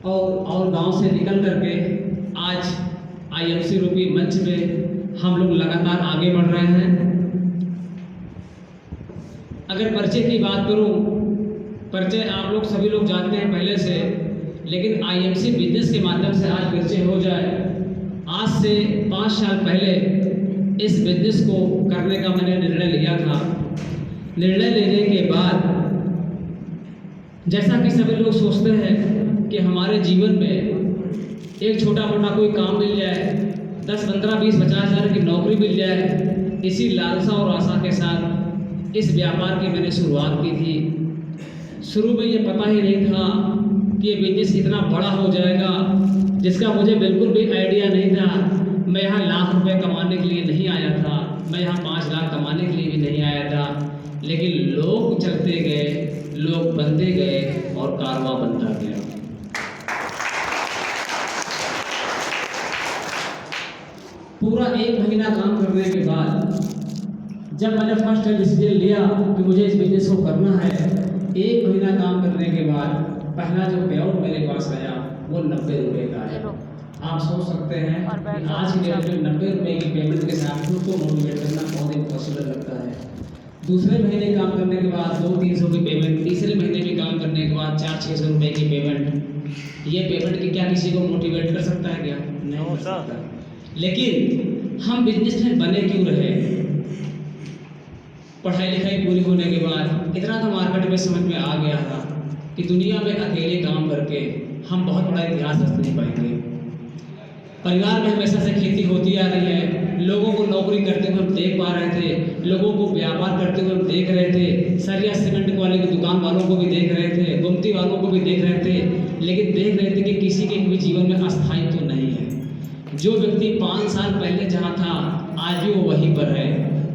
और गांव से निकल करके आज आईएमसी रूपी मंच में हम लोग लगातार आगे बढ़ रहे हैं। अगर परिचय की बात करूं, परिचय आप लोग सभी लोग जानते हैं पहले से, लेकिन आईएमसी बिजनेस के माध्यम से आज परिचय हो जाए। आज से 5 साल पहले इस बिजनेस को करने का मैंने निर्णय लिया था। निर्णय लेने के बाद जैसा कि सभी लोग सोचते हैं कि हमारे जीवन में एक छोटा मोटा कोई काम मिल जाए, 10, 15, 20, 50 हज़ार की नौकरी मिल जाए, इसी लालसा और आशा के साथ इस व्यापार की मैंने शुरुआत की थी। शुरू में ये पता ही नहीं था कि ये बिजनेस इतना बड़ा हो जाएगा, जिसका मुझे बिल्कुल भी आइडिया नहीं था। मैं यहाँ लाख रुपए कमाने के लिए नहीं आया था, मैं यहाँ 5 लाख कमाने के लिए भी नहीं आया था। लेकिन लोग चलते गए, लोग बनते गए और कारवां बनता गया। पूरा 1 महीना काम करने के बाद जब मैंने फर्स्ट डिसीजन लिया कि मुझे इस बिजनेस को करना है, 1 महीना काम करने के बाद पहला जो पे आउट मेरे पास आया वो 90 रुपये का आया। आप सोच सकते हैं कि आज के डेट में 90 रुपये की पेमेंट के साथ खुद को मोटिवेट करना बहुत इम्पॉसिबल लगता है। दूसरे महीने काम करने के बाद 200-300 की पेमेंट, तीसरे महीने भी काम करने के बाद 400-600 रुपये की पेमेंट। ये पेमेंट की क्या किसी को मोटिवेट कर सकता है क्या? नहीं कर सकता। लेकिन हम बिजनेस में बने क्यों रहे? पढ़ाई लिखाई पूरी होने के बाद इतना तो मार्केट में समझ में आ गया था कि दुनिया में अकेले काम करके हम बहुत बड़ा इतिहास रच नहीं पाएंगे। परिवार में हमेशा से खेती होती आ रही है, लोगों को नौकरी करते हुए हम देख पा रहे थे, लोगों को व्यापार करते हुए हम देख रहे थे, सरिया सीमेंट वाले की दुकान वालों को भी देख रहे थे, गुमती वालों को भी देख रहे थे, लेकिन देख रहे थे कि किसी के भी जीवन में अस्थायित्व तो नहीं है। जो व्यक्ति 5 साल पहले जहाँ था आज भी वो वहीं पर है।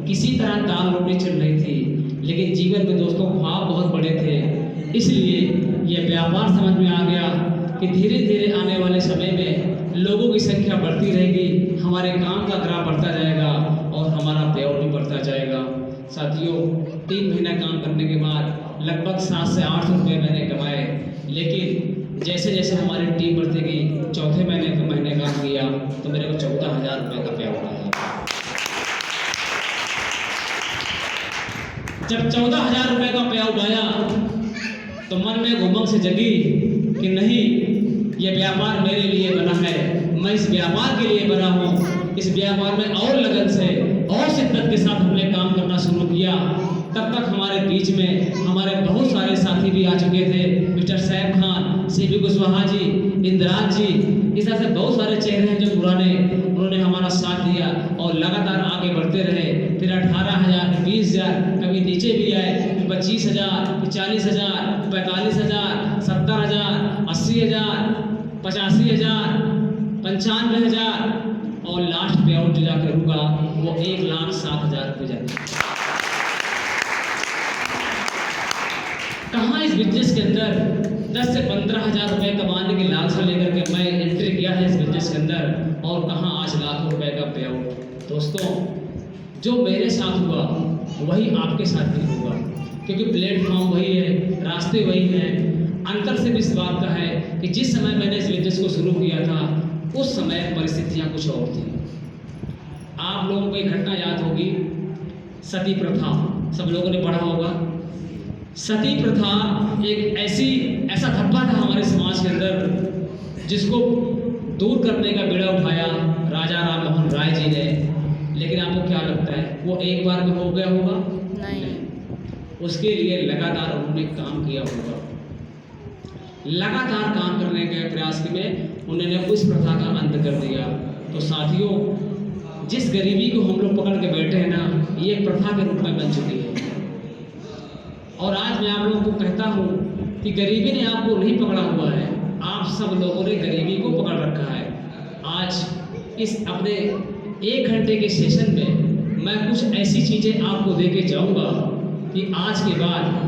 किसी तरह दाल रोटी चल रही थी, लेकिन जीवन में दोस्तों ख्वाब बहुत बड़े थे। इसलिए ये व्यापार समझ में आ गया कि धीरे धीरे आने वाले समय में लोगों की संख्या बढ़ती रहेगी, हमारे काम का ग्राफ बढ़ता जाएगा और हमारा पे आउट भी बढ़ता जाएगा। साथियों, 3 महीना काम करने के बाद लगभग 7 से 8 रुपये मैंने कमाए। लेकिन जैसे जैसे हमारी टीम बढ़ती गई, चौथे महीने काम किया तो मेरे को 14,000 रुपये का पे आउट आया। जब 14,000 रुपये का पे आउट आया तो मन में उमंग से जगी कि नहीं, ये व्यापार मेरे लिए बना है, मैं इस व्यापार के लिए बना हूँ। इस व्यापार में और लगन से और शिद्दत के साथ हमने काम करना शुरू किया। तब तक हमारे बीच में हमारे बहुत सारे साथी भी आ चुके थे, मिस्टर सैफ खान, सीबी कुशवाहा जी, इंद्राज जी, इस तरह से बहुत सारे चेहरे हैं जो पुराने, उन्होंने हमारा साथ दिया और लगातार आगे बढ़ते रहे। फिर 18,000, 20,000, कभी नीचे भी आए, फिर 25,000, फिर 40,000, 45,000, 70,000, 80,000, 85,000, 95,000 और लास्ट पे आउट जो जाकर रुका वो 1,07,000 रुपये जाकर। कहाँ इस बिजनेस के अंदर 10 से 15,000 रुपये कमाने की लालसा लेकर के मैं एंट्री किया है इस बिजनेस के अंदर, और कहाँ आज लाखों रुपए का पे आउट। दोस्तों, जो मेरे साथ हुआ वही आपके साथ भी होगा, क्योंकि प्लेटफॉर्म वही है, रास्ते वही हैं। अंतर सिर्फ इस बात का है कि जिस समय मैंने इस बिजनेस को शुरू किया था उस समय परिस्थितियाँ कुछ और थी। आप लोगों को एक घटना याद होगी, सती प्रथा, सब लोगों ने पढ़ा होगा। सती प्रथा एक ऐसा धब्बा था हमारे समाज के अंदर, जिसको दूर करने का बीड़ा उठाया राजा राम मोहन राय जी ने। लेकिन आपको क्या लगता है वो एक बार में हो गया होगा? नहीं। उसके लिए लगातार उन्होंने काम किया होगा। लगातार काम करने के प्रयास में उन्होंने उस प्रथा का अंत कर दिया। तो साथियों, जिस गरीबी को हम लोग पकड़ के बैठे हैं ना, ये प्रथा के रूप में बन चुकी है। और आज मैं आप लोगों को कहता हूँ कि गरीबी ने आपको नहीं पकड़ा हुआ है, आप सब लोगों ने गरीबी को पकड़ रखा है। आज इस अपने 1 घंटे के सेशन में मैं कुछ ऐसी चीज़ें आपको दे के जाऊँगा कि आज के बाद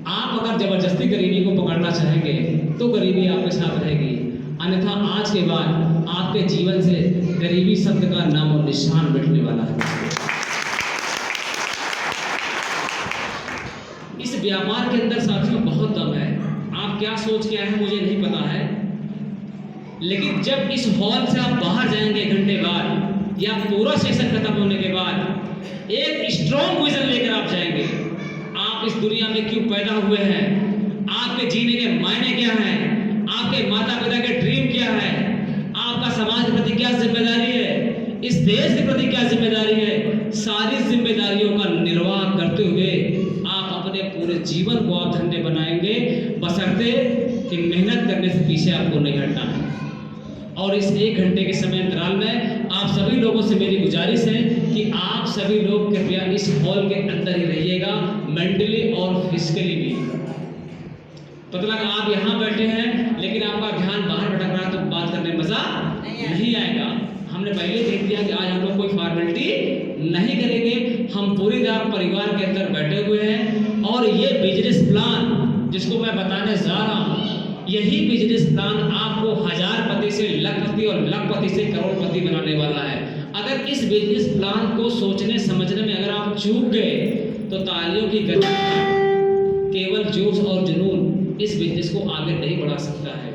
आप अगर ज़बरदस्ती गरीबी को पकड़ना चाहेंगे तो गरीबी आपके साथ रहेगी, अन्यथा आज के बाद आपके जीवन से गरीबी शब्द का नाम और निशान मिटने वाला है। इस व्यापार के अंदर साथियों बहुत दम है। आप क्या सोच के आए हैं मुझे नहीं पता है, लेकिन जब इस हॉल से आप बाहर जाएंगे 1 घंटे बाद या पूरा सेशन खत्म होने के बाद एक स्ट्रॉन्ग विजन लेकर आप जाएंगे। आप इस दुनिया में क्यों पैदा हुए हैं, आपके जीने के मायने क्या हैं, आपके माता पिता के ड्रीम क्या है, आपका समाज के प्रति क्या जिम्मेदारी है, इस देश के प्रति क्या जिम्मेदारी है, सारी जिम्मेदारियों का निर्वाह करते हुए आप अपने पूरे जीवन को आप धन्य बनाएंगे, बशर्ते कि मेहनत करने से पीछे आपको नहीं हटना है। और इस 1 घंटे के समय अंतराल में आप सभी लोगों से मेरी गुजारिश है कि आप सभी लोग कृपया इस हॉल के अंदर ही रहिएगा, मेंटली और फिजिकली भी। पता लगा आप यहाँ बैठे हैं लेकिन आपका ध्यान बाहर भटक रहा है तो बात करने में मजा नहीं आएगा। हमने पहले देख दिया कि आज हम लोग कोई फॉर्मेलिटी नहीं करेंगे, हम पूरी रात परिवार के अंदर बैठे हुए हैं और ये बिजनेस प्लान जिसको मैं बताने जा रहा हूँ, यही बिजनेस प्लान आपको हजारपति से लखपति और लखपति से करोड़पति बनाने वाला है। अगर इस बिजनेस प्लान को सोचने समझने में अगर आप चूक गए तो तालियों की गति, केवल जोश और जुनून इस बिजनेस को आगे नहीं बढ़ा सकता है।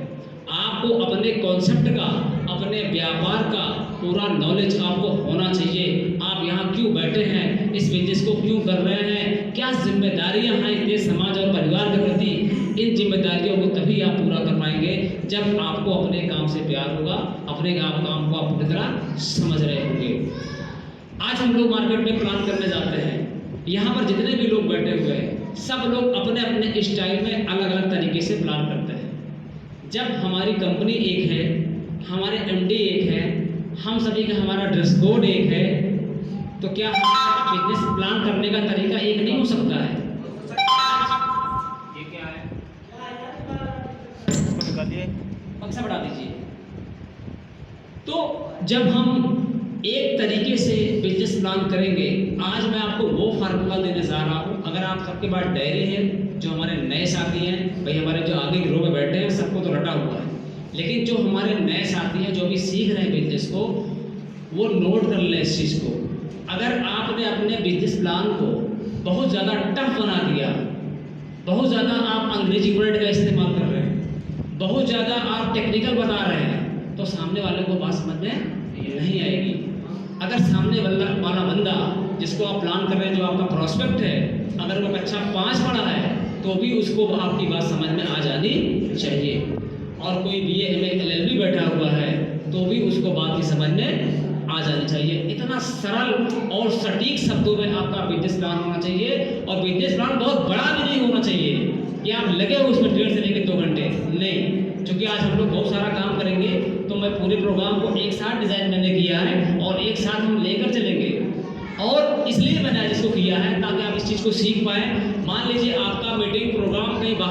आपको अपने कॉन्सेप्ट का, अपने व्यापार का पूरा नॉलेज आपको होना चाहिए। आप यहाँ क्यों बैठे हैं, इस बिजनेस को क्यों कर रहे हैं, क्या जिम्मेदारियाँ हैं इस समाज और परिवार के प्रति, इन जिम्मेदारियों को तभी आप पूरा कर पाएंगे जब आपको अपने काम से प्यार होगा, अपने काम को आप पूरी तरह समझ रहे होंगे। आज हम लोग मार्केट में प्लान करने जाते हैं, यहाँ पर जितने भी लोग बैठे हुए हैं सब लोग अपने अपने स्टाइल में अलग अलग तरीके से प्लान करते हैं। जब हमारी कंपनी एक है, हमारे एमडी एक है, हम सभी का हमारा ड्रेस कोड एक है, तो क्या बिजनेस प्लान करने का तरीका एक नहीं हो सकता है? ये क्या है? बक्सा बढ़ा दीजिए। तो जब हम एक तरीके से बिजनेस प्लान करेंगे, आज मैं आपको वो फार्मूला देने जा रहा हूँ। अगर आप सबके पास डायरी है, जो हमारे नए साथी हैं, भाई हमारे जो आगे रो में बैठे हैं सबको तो रटा हुआ है, लेकिन जो हमारे नए साथी हैं जो अभी सीख रहे हैं बिजनेस को, वो नोट कर लें इस चीज़ को। अगर आपने अपने बिजनेस प्लान को बहुत ज़्यादा टफ बना दिया, बहुत ज़्यादा आप अंग्रेजी वर्ड का इस्तेमाल कर रहे हैं, बहुत ज़्यादा आप टेक्निकल बता रहे हैं, तो सामने वाले को बात समझ में नहीं आएगी। अगर सामने वाला बंदा जिसको आप प्लान कर रहे हैं, जो आपका प्रॉस्पेक्ट है, अगर वो कक्षा 5 पढ़ा है तो भी उसको आपकी बात समझ में आ जानी चाहिए। और कोई BA MA LLB बैठा हुआ है तो भी उसको बात की समझ में आ जानी चाहिए। इतना सरल और सटीक शब्दों में आपका बिजनेस प्लान होना चाहिए। और बिजनेस प्लान बहुत बड़ा भी नहीं होना चाहिए कि आप लगे हो उसमें 1.5 से लेकर 2 घंटे नहीं। क्योंकि आज हम लोग बहुत सारा काम करेंगे तो मैं पूरे प्रोग्राम को एक साथ डिज़ाइन मैंने किया है और एक साथ हम लेकर चलेंगे। और इसलिए मैंने आज इसको किया है ताकि आप इस चीज़ को सीख पाएँ। मान लीजिए आपका मीटिंग प्रोग्राम कहीं बाहर